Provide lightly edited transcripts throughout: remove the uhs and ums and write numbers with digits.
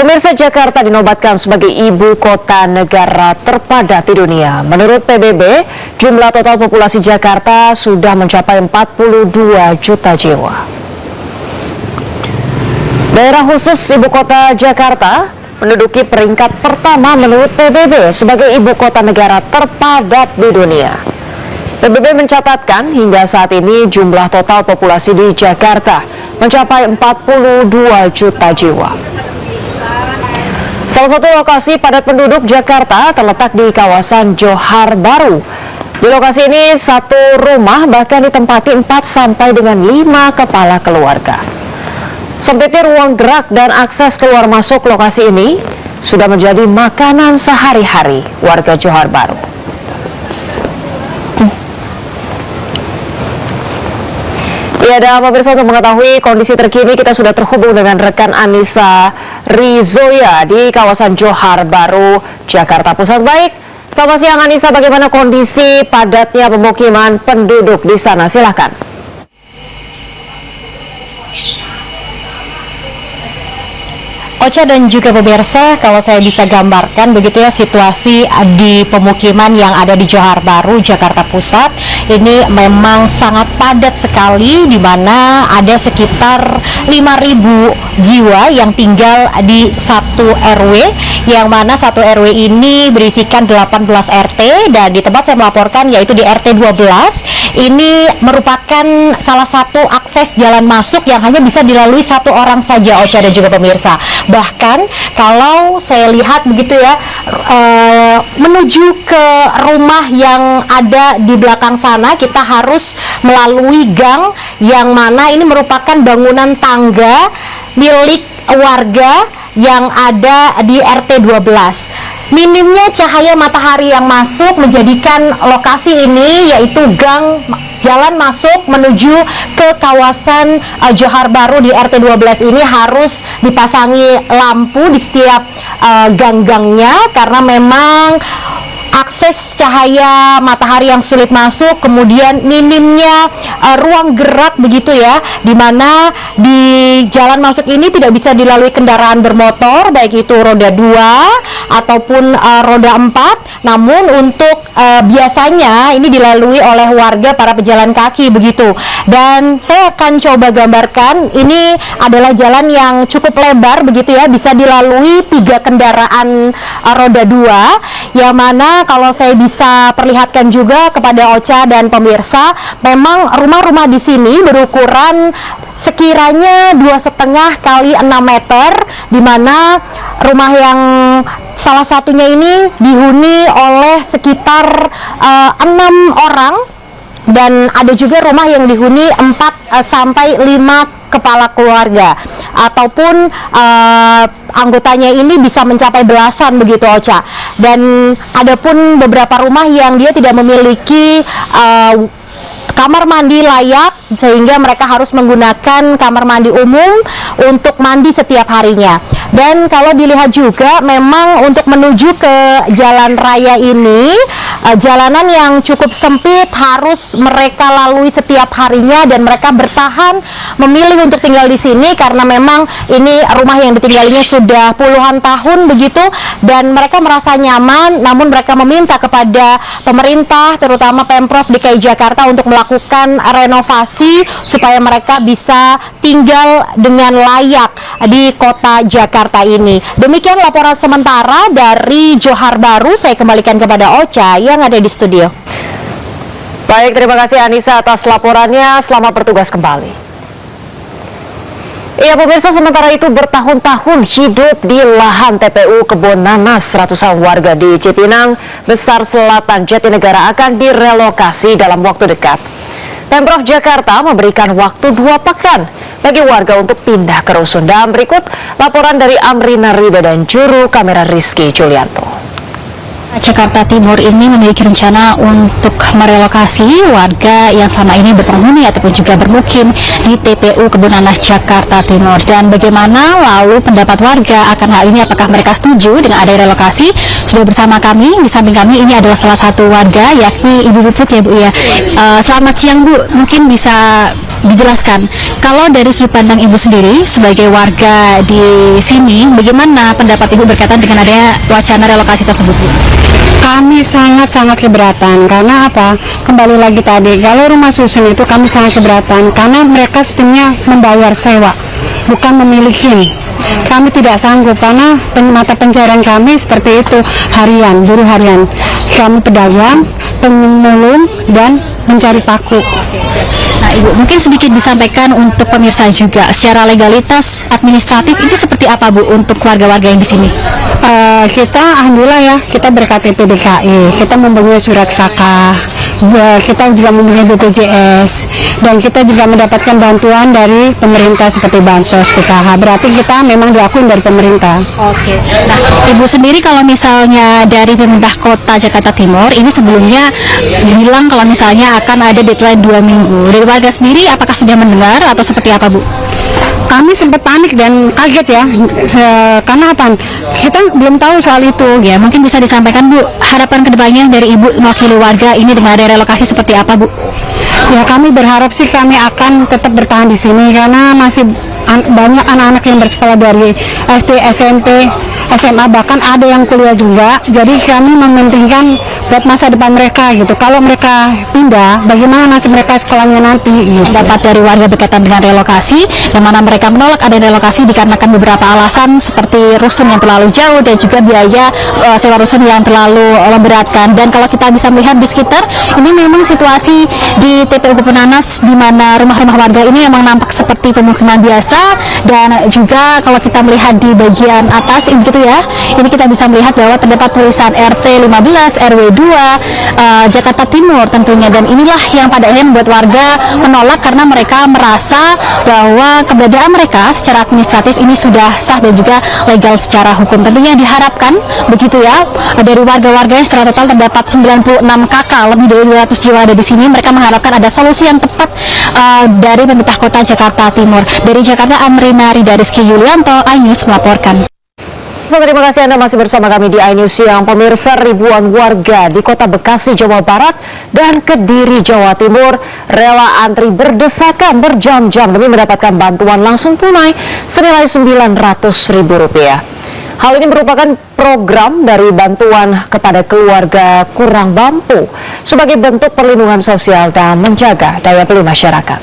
Pemirsa, Jakarta dinobatkan sebagai ibu kota negara terpadat di dunia. Menurut PBB, jumlah total populasi Jakarta sudah mencapai 42 juta jiwa. Daerah khusus ibu kota Jakarta menduduki peringkat pertama menurut PBB sebagai ibu kota negara terpadat di dunia. PBB mencatatkan hingga saat ini jumlah total populasi di Jakarta mencapai 42 juta jiwa. Salah satu lokasi padat penduduk Jakarta terletak di kawasan Johar Baru. Di lokasi ini satu rumah bahkan ditempati 4 sampai dengan 5 kepala keluarga. Sempitnya ruang gerak dan akses keluar masuk lokasi ini sudah menjadi makanan sehari-hari warga Johar Baru. Ya, dan pemirsa, untuk mengetahui kondisi terkini kita sudah terhubung dengan rekan Anissa Rizoya di kawasan Johar Baru, Jakarta Pusat. Baik, selamat siang Anissa, bagaimana kondisi padatnya pemukiman penduduk di sana? Silakan. Ocha dan juga pemirsa, kalau saya bisa gambarkan begitu ya situasi di pemukiman yang ada di Johar Baru, Jakarta Pusat. Ini memang sangat padat sekali, di mana ada sekitar 5.000 jiwa yang tinggal di satu RW, yang mana satu RW ini berisikan 18 RT, dan di tempat saya melaporkan yaitu di RT 12. Ini merupakan salah satu akses jalan masuk yang hanya bisa dilalui satu orang saja, Ocha dan juga pemirsa. Bahkan kalau saya lihat begitu ya, menuju ke rumah yang ada di belakang sana, kita harus melalui gang yang mana ini merupakan bangunan tangga milik warga yang ada di RT 12. Minimnya cahaya matahari yang masuk menjadikan lokasi ini, yaitu gang jalan masuk menuju ke kawasan Johar Baru di RT 12 ini, harus dipasangi lampu di setiap gang-gangnya karena memang akses cahaya matahari yang sulit masuk, kemudian minimnya ruang gerak begitu ya, di mana di jalan masuk ini tidak bisa dilalui kendaraan bermotor, baik itu roda 2 ataupun roda 4. Namun untuk biasanya ini dilalui oleh warga para pejalan kaki begitu. Dan saya akan coba gambarkan, ini adalah jalan yang cukup lebar begitu ya, bisa dilalui 3 kendaraan roda 2, yang mana kalau saya bisa perlihatkan juga kepada Ocha dan pemirsa, memang rumah-rumah di sini berukuran sekiranya 2,5 kali 6 meter, di mana rumah yang salah satunya ini dihuni oleh sekitar 6 orang, dan ada juga rumah yang dihuni 4 sampai 5 kepala keluarga, ataupun anggotanya ini bisa mencapai belasan begitu, Ocha. Dan ada pun beberapa rumah yang dia tidak memiliki kamar mandi layak, sehingga mereka harus menggunakan kamar mandi umum untuk mandi setiap harinya. Dan kalau dilihat juga, memang untuk menuju ke jalan raya ini, jalanan yang cukup sempit harus mereka lalui setiap harinya, dan mereka bertahan memilih untuk tinggal di sini karena memang ini rumah yang ditinggalinya sudah puluhan tahun begitu, dan mereka merasa nyaman. Namun mereka meminta kepada pemerintah, terutama Pemprov DKI Jakarta, untuk melakukan renovasi supaya mereka bisa tinggal dengan layak di kota Jakarta ini. Demikian laporan sementara dari Johar Baru. Saya kembalikan kepada Ocha yang ada di studio. Baik, terima kasih Anissa atas laporannya. Selamat bertugas kembali. Iya pemirsa, sementara itu bertahun-tahun hidup di lahan TPU Kebon Nanas, ratusan warga di Cipinang Besar Selatan Jatinegara akan direlokasi dalam waktu dekat. Pemprov Jakarta memberikan waktu 2 pekan bagi warga untuk pindah ke rusun. Dan berikut laporan dari Amrina Rida dan juru kamera Rizky Julianto. Jakarta Timur ini memiliki rencana untuk merelokasi warga yang selama ini berpenghuni ataupun juga bermukim di TPU Kebun Nanas Jakarta Timur. Dan bagaimana lalu pendapat warga akan hal ini, apakah mereka setuju dengan ada relokasi? Sudah bersama kami, di samping kami ini adalah salah satu warga, yakni Ibu Puput ya Bu ya. Selamat siang Bu, mungkin bisa dijelaskan. Kalau dari sudut pandang Ibu sendiri sebagai warga di sini, bagaimana pendapat Ibu berkaitan dengan adanya wacana relokasi tersebut, Bu? Kami sangat-sangat keberatan karena apa? Kembali lagi tadi, kalau rumah susun itu kami sangat keberatan karena mereka sistemnya membayar sewa, bukan memiliki. Kami tidak sanggup karena mata pencarian kami seperti itu, harian, buruh harian. Kami pedagang, pemulung, dan mencari paku. Nah, Ibu, mungkin sedikit disampaikan untuk pemirsa juga, secara legalitas administratif ini seperti apa, Bu, untuk warga-warga yang di sini? Kita alhamdulillah ya, kita berKTP DKI, kita mempunyai surat KK, kita juga mempunyai BPJS, dan kita juga mendapatkan bantuan dari pemerintah seperti bansos, PKH. Berarti kita memang diakui dari pemerintah. Oke. Nah, Ibu sendiri kalau misalnya dari pemerintah Kota Jakarta Timur ini sebelumnya bilang kalau misalnya akan ada deadline 2 minggu. Dari warga sendiri apakah sudah mendengar atau seperti apa, Bu? Kami sempat panik dan kaget ya, karena apa? Kita belum tahu soal itu. Ya, mungkin bisa disampaikan, Bu, harapan kedepannya dari Ibu mewakili warga ini dengan ada relokasi seperti apa, Bu? Ya, kami berharap sih kami akan tetap bertahan di sini karena masih banyak anak-anak yang bersekolah dari SD, SMP, SMA, bahkan ada yang kuliah juga. Jadi kami mementingkan buat masa depan mereka gitu. Kalau mereka pindah, bagaimana nasib mereka sekolahnya nanti gitu. Dapat dari warga berkaitan dengan relokasi, yang mana mereka menolak ada relokasi dikarenakan beberapa alasan seperti rusun yang terlalu jauh dan juga biaya sewa rusun yang terlalu memberatkan. Dan kalau kita bisa melihat di sekitar, ini memang situasi di TPU Kepunanas di mana rumah-rumah warga ini memang nampak seperti pemukiman biasa, dan juga kalau kita melihat di bagian atas ini gitu ya, ini kita bisa melihat bahwa terdapat tulisan RT 15 RW 2 Jakarta Timur tentunya, dan inilah yang pada akhirnya membuat warga menolak karena mereka merasa bahwa keberadaan mereka secara administratif ini sudah sah dan juga legal secara hukum. Tentunya diharapkan begitu ya, dari warga-warga yang secara total terdapat 96 KK, lebih dari 200 jiwa ada di sini. Mereka mengharapkan ada solusi yang tepat dari pemerintah Kota Jakarta Timur. Dari Jakarta, Amrina Rida Rizky Yulianto, iNews melaporkan. Terima kasih Anda masih bersama kami di iNews Siang. Pemirsa, ribuan warga di Kota Bekasi, Jawa Barat dan Kediri, Jawa Timur rela antri berdesakan berjam-jam demi mendapatkan bantuan langsung tunai senilai Rp900.000. Hal ini merupakan program dari bantuan kepada keluarga kurang mampu sebagai bentuk perlindungan sosial dan menjaga daya beli masyarakat.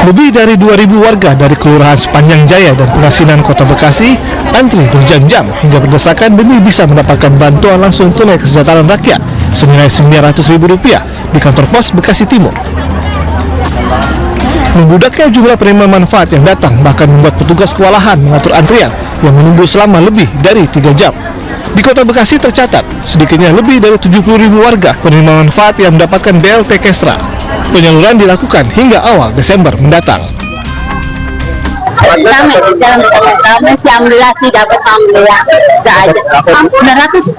Lebih dari 2.000 warga dari Kelurahan Sepanjang Jaya dan Pengasinan Kota Bekasi antri berjam-jam hingga berdesakan demi bisa mendapatkan bantuan langsung tunai kesejahteraan rakyat senilai Rp900.000 di kantor pos Bekasi Timur. Membudaknya jumlah penerima manfaat yang datang bahkan membuat petugas kewalahan mengatur antrian yang menunggu selama lebih dari 3 jam. Di Kota Bekasi tercatat sedikitnya lebih dari 70.000 warga penerima manfaat yang mendapatkan BLT Kesra. Penyaluran dilakukan hingga awal Desember mendatang. Kami dalam kami sih alhamdulillah sih dapat, alhamdulillah nggak ada 900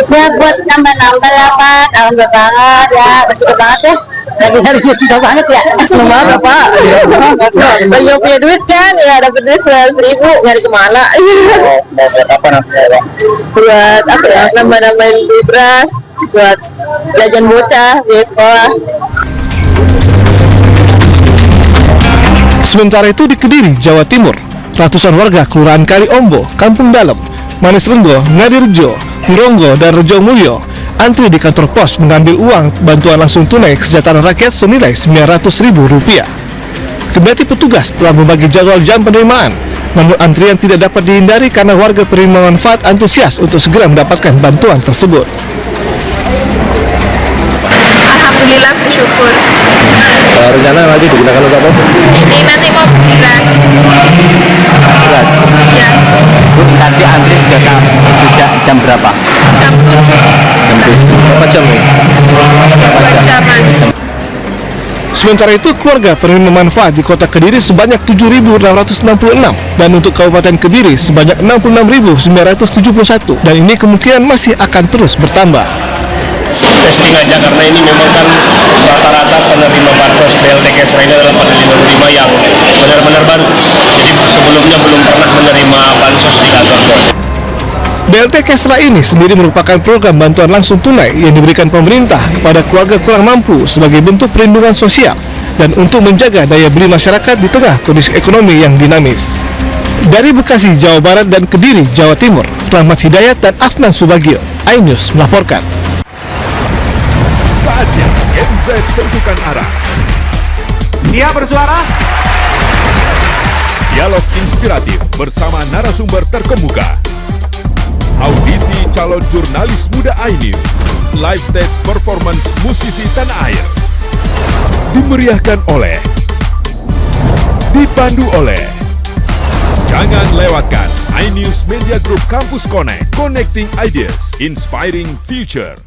ya buat nambah-nambah lah Pak, alhamdulillah banget ya, bersyukur banget ya. Lagi harus susah banget ya. Gimana Pak? Banyak punya duit kan, ya dapat duit 900.000 nyari kemana? Buat apa nantinya Pak? Buat apa ya? Nambah-nambahin beli beras, buat jajan bocah, biaya sekolah. Sementara itu di Kediri, Jawa Timur, ratusan warga Kelurahan Kali Ombo, Kampung Dalem, Manis Renggo, Ngadirjo, Wironggo, dan Rejo Mulyo antri di kantor pos mengambil uang bantuan langsung tunai kesejahteraan rakyat senilai Rp900.000. Kendati petugas telah membagi jadwal jam penerimaan, namun antrian tidak dapat dihindari karena warga penerima manfaat antusias untuk segera mendapatkan bantuan tersebut. Alhamdulillah bersyukur. Rencana nanti digunakan untuk apa? Ini nanti mau beras. Beras. Ya, Bu, tadi antri sejak jam berapa? jam 7. Berapa jam nih? 2 jaman. Sementara itu, keluarga penerima manfaat di Kota Kediri sebanyak 7.666 dan untuk Kabupaten Kediri sebanyak 66.971, dan ini kemungkinan masih akan terus bertambah. testing aja, karena ini memang kan rata-rata penerima bansos BLT Kesra ini adalah penerima yang benar-benar baru. Jadi sebelumnya belum pernah menerima bansos di kantor pos. BLT Kesra ini sendiri merupakan program bantuan langsung tunai yang diberikan pemerintah kepada keluarga kurang mampu sebagai bentuk perlindungan sosial dan untuk menjaga daya beli masyarakat di tengah kondisi ekonomi yang dinamis. Dari Bekasi, Jawa Barat dan Kediri, Jawa Timur, Rahmat Hidayat dan Afnan Subagio, iNews melaporkan. Saatnya NZ tentukan arah. Siap bersuara? Dialog inspiratif bersama narasumber terkemuka. Audisi calon jurnalis muda iNews. Live stage performance musisi tanah air. Dimeriahkan oleh, dipandu oleh. Jangan lewatkan iNews Media Group Campus Connect. Connecting Ideas, Inspiring Future.